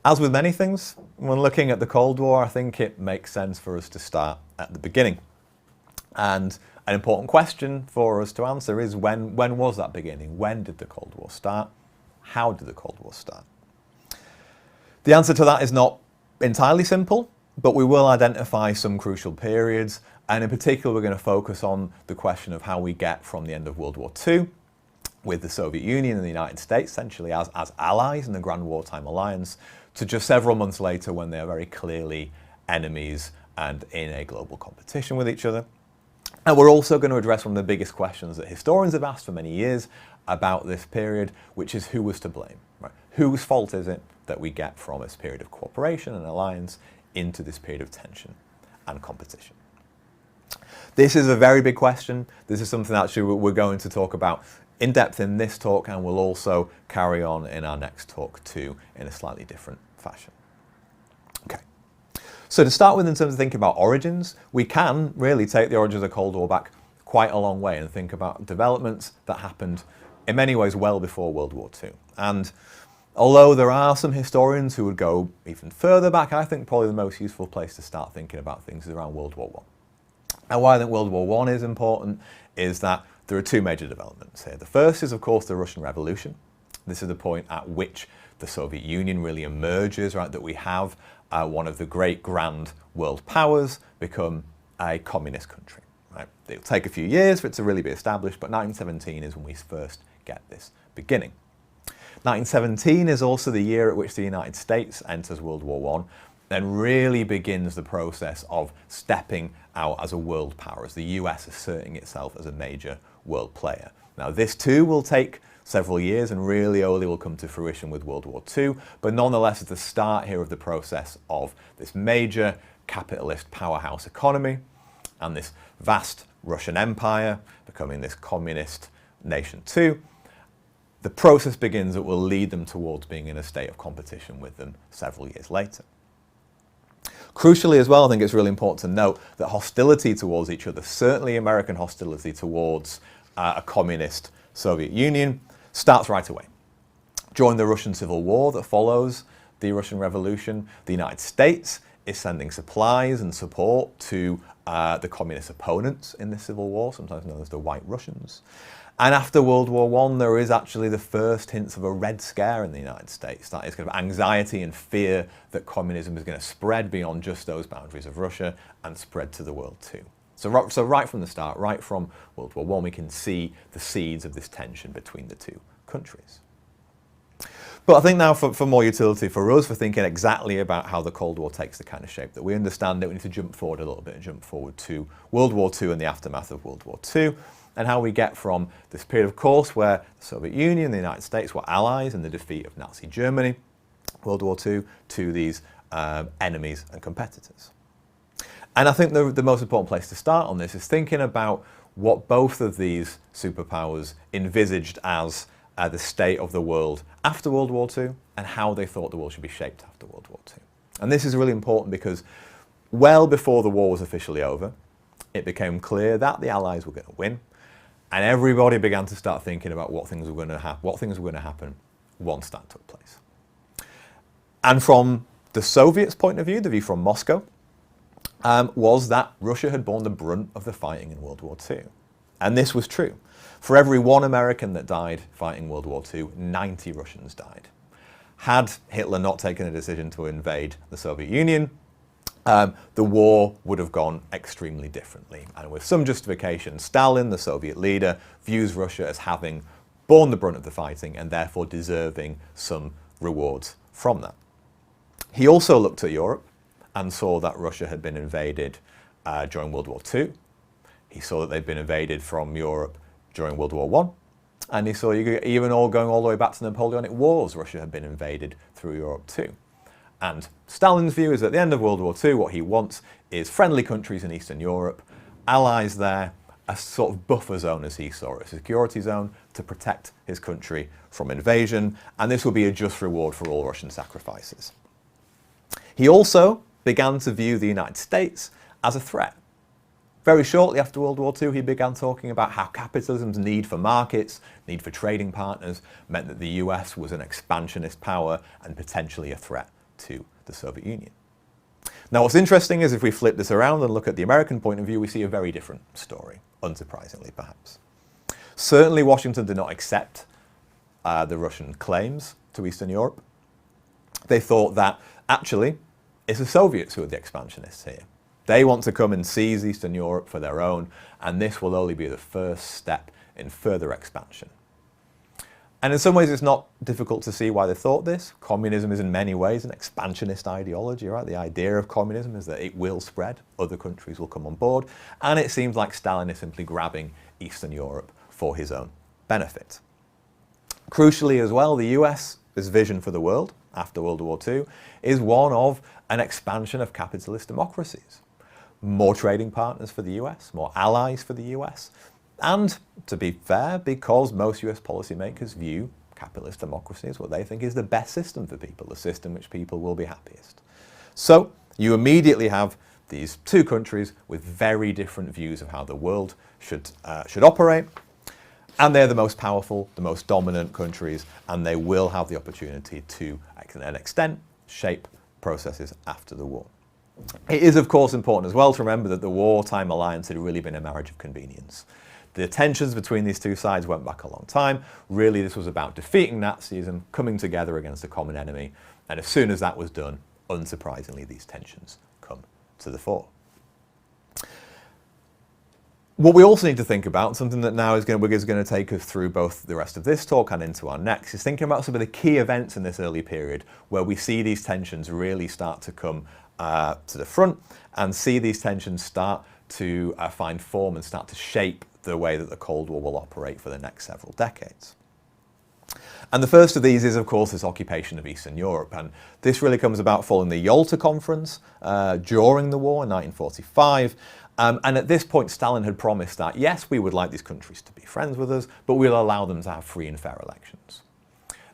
As with many things, when looking at the Cold War, I think it makes sense for us to start at the beginning. And an important question for us to answer is when was that beginning? When did the Cold War start? How did the Cold War start? The answer to that is not entirely simple, but we will identify some crucial periods, and in particular we're going to focus on the question of how we get from the end of World War II, with the Soviet Union and the United States essentially as allies in the Grand Wartime Alliance, to just several months later when they are very clearly enemies and in a global competition with each other. And we're also going to address one of the biggest questions that historians have asked for many years about this period, which is who was to blame? Right? Whose fault is it that we get from this period of cooperation and alliance into this period of tension and competition? This is a very big question. This is something actually we're going to talk about in depth in this talk, and we'll also carry on in our next talk too in a slightly different fashion. Okay. So to start with, in terms of thinking about origins, we can really take the origins of the Cold War back quite a long way and think about developments that happened in many ways well before World War II. And although there are some historians who would go even further back, I think probably the most useful place to start thinking about things is around World War I. And why I think World War I is important is that there are two major developments here. The first is, of course, the Russian Revolution. This is the point at which the Soviet Union really emerges, right? That we have one of the great grand world powers become a communist country. Right? It'll take a few years for it to really be established, but 1917 is when we first get this beginning. 1917 is also the year at which the United States enters World War I and really begins the process of stepping out as a world power, as the US asserting itself as a major world player. Now this too will take several years and really only will come to fruition with World War II, but nonetheless it's the start here of the process of this major capitalist powerhouse economy and this vast Russian Empire becoming this communist nation too. The process begins that will lead them towards being in a state of competition with them several years later. Crucially as well, I think it's really important to note that hostility towards each other, certainly American hostility towards a communist Soviet Union, starts right away. During the Russian Civil War that follows the Russian Revolution, the United States is sending supplies and support to the communist opponents in the Civil War, sometimes known as the White Russians. And after World War I, there is actually the first hints of a Red Scare in the United States. That is kind of anxiety and fear that communism is going to spread beyond just those boundaries of Russia and spread to the world too. So right from the start, right from World War I, we can see the seeds of this tension between the two countries. But I think now for more utility for us, for thinking exactly about how the Cold War takes the kind of shape that we understand it, we need to jump forward a little bit and jump forward to World War II and the aftermath of World War II, and how we get from this period, of course, where the Soviet Union and the United States were allies in the defeat of Nazi Germany, World War II, to these enemies and competitors. And I think the most important place to start on this is thinking about what both of these superpowers envisaged as the state of the world after World War II and how they thought the world should be shaped after World War II. And this is really important because well before the war was officially over, it became clear that the Allies were going to win, and everybody began to start thinking about what things were going to happen once that took place. And from the Soviets' point of view, the view from Moscow, was that Russia had borne the brunt of the fighting in World War II. And this was true. For every one American that died fighting World War II, 90 Russians died. Had Hitler not taken a decision to invade the Soviet Union, the war would have gone extremely differently. And with some justification, Stalin, the Soviet leader, views Russia as having borne the brunt of the fighting and therefore deserving some rewards from that. He also looked at Europe and saw that Russia had been invaded during World War II. He saw that they'd been invaded from Europe during World War I. And he saw, even going all the way back to the Napoleonic Wars, Russia had been invaded through Europe too. And Stalin's view is at the end of World War II, what he wants is friendly countries in Eastern Europe, allies there, a sort of buffer zone as he saw it, a security zone to protect his country from invasion, and this will be a just reward for all Russian sacrifices. He also began to view the United States as a threat. Very shortly after World War II, he began talking about how capitalism's need for markets, need for trading partners, meant that the US was an expansionist power and potentially a threat to the Soviet Union. Now, what's interesting is if we flip this around and look at the American point of view, we see a very different story, unsurprisingly perhaps. Certainly, Washington did not accept the Russian claims to Eastern Europe. They thought that actually it's the Soviets who are the expansionists here. They want to come and seize Eastern Europe for their own, and this will only be the first step in further expansion. And in some ways, it's not difficult to see why they thought this. Communism is in many ways an expansionist ideology, right? The idea of communism is that it will spread, other countries will come on board, and it seems like Stalin is simply grabbing Eastern Europe for his own benefit. Crucially as well, the US's vision for the world after World War II is one of an expansion of capitalist democracies. More trading partners for the US, more allies for the US, and, to be fair, because most US policymakers view capitalist democracy as what they think is the best system for people, the system which people will be happiest. So you immediately have these two countries with very different views of how the world should operate, and they're the most powerful, the most dominant countries, and they will have the opportunity to, to an extent, shape processes after the war. It is, of course, important as well to remember that the wartime alliance had really been a marriage of convenience. The tensions between these two sides went back a long time. Really, this was about defeating Nazism, coming together against a common enemy, and as soon as that was done, unsurprisingly, these tensions come to the fore. What we also need to think about, something that now is going to take us through both the rest of this talk and into our next, is thinking about some of the key events in this early period where we see these tensions really start to come to the front and see these tensions start to find form and start to shape the way that the Cold War will operate for the next several decades. And the first of these is, of course, this occupation of Eastern Europe. And this really comes about following the Yalta Conference during the war in 1945. And at this point, Stalin had promised that, yes, we would like these countries to be friends with us, but we'll allow them to have free and fair elections.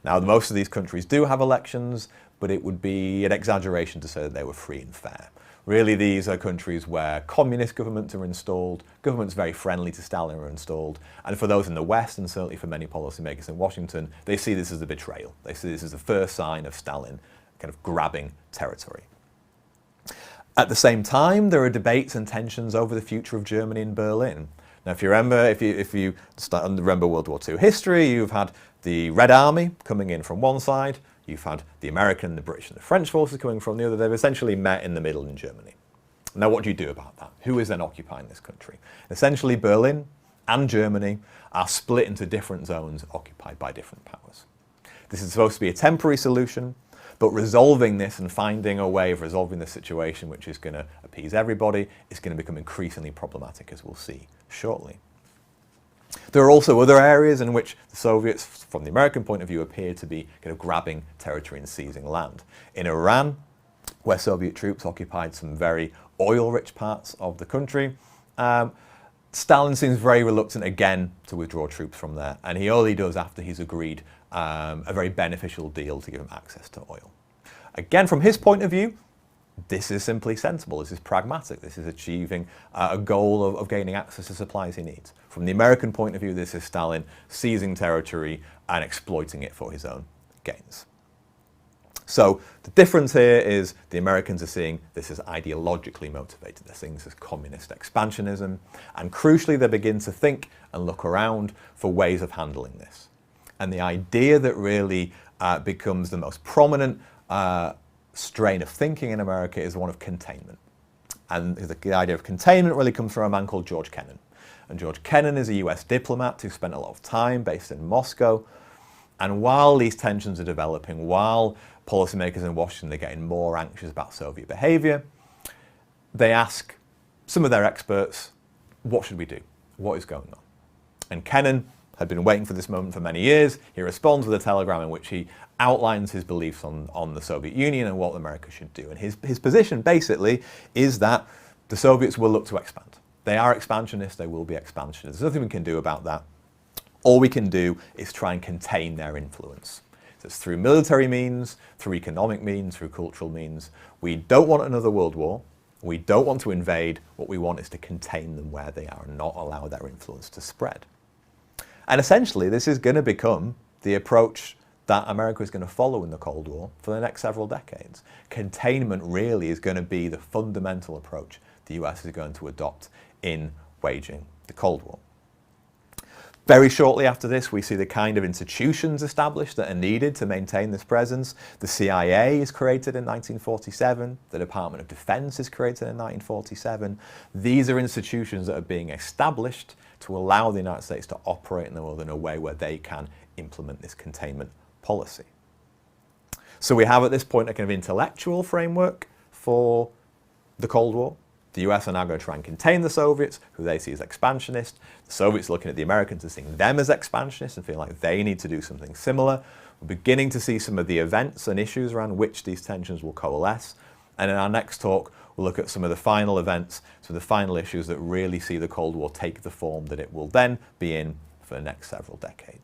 Now, most of these countries do have elections, but it would be an exaggeration to say that they were free and fair. Really, these are countries where communist governments are installed, governments very friendly to Stalin are installed, and for those in the West, and certainly for many policymakers in Washington, they see this as a betrayal. They see this as the first sign of Stalin kind of grabbing territory. At the same time, there are debates and tensions over the future of Germany in Berlin. Now, if you remember, if you remember World War II history, you've had the Red Army coming in from one side, you've had the American, the British and the French forces coming from the other. They've essentially met in the middle in Germany. Now, what do you do about that? Who is then occupying this country? Essentially, Berlin and Germany are split into different zones occupied by different powers. This is supposed to be a temporary solution, but resolving this and finding a way of resolving the situation which is going to appease everybody is going to become increasingly problematic, as we'll see shortly. There are also other areas in which the Soviets, from the American point of view, appear to be kind of grabbing territory and seizing land. In Iran, where Soviet troops occupied some very oil-rich parts of the country, Stalin seems very reluctant again to withdraw troops from there, and he only does after he's agreed a very beneficial deal to give him access to oil. Again, from his point of view, this is simply sensible, this is pragmatic, this is achieving a goal of gaining access to supplies he needs. From the American point of view, this is Stalin seizing territory and exploiting it for his own gains. So the difference here is the Americans are seeing this as ideologically motivated. They're seeing this as communist expansionism, and crucially they begin to think and look around for ways of handling this. And the idea that really becomes the most prominent strain of thinking in America is one of containment. And the idea of containment really comes from a man called George Kennan. And George Kennan is a US diplomat who spent a lot of time based in Moscow. And while these tensions are developing, while policymakers in Washington are getting more anxious about Soviet behavior, they ask some of their experts, what should we do? What is going on? And Kennan had been waiting for this moment for many years. He responds with a telegram in which he outlines his beliefs on the Soviet Union and what America should do. And his position basically is that the Soviets will look to expand. They are expansionists, they will be expansionists. There's nothing we can do about that. All we can do is try and contain their influence. So it's through military means, through economic means, through cultural means. We don't want another world war. We don't want to invade. What we want is to contain them where they are and not allow their influence to spread. And essentially, this is going to become the approach that America is going to follow in the Cold War for the next several decades. Containment really is going to be the fundamental approach the US is going to adopt in waging the Cold War. Very shortly after this, we see the kind of institutions established that are needed to maintain this presence. The CIA is created in 1947. The Department of Defense is created in 1947. These are institutions that are being established to allow the United States to operate in the world in a way where they can implement this containment policy. So we have at this point a kind of intellectual framework for the Cold War. The US are now going to try and contain the Soviets, who they see as expansionist. The Soviets looking at the Americans and seeing them as expansionists and feel like they need to do something similar. We're beginning to see some of the events and issues around which these tensions will coalesce. And in our next talk, we'll look at some of the final events, some of the final issues that really see the Cold War take the form that it will then be in for the next several decades.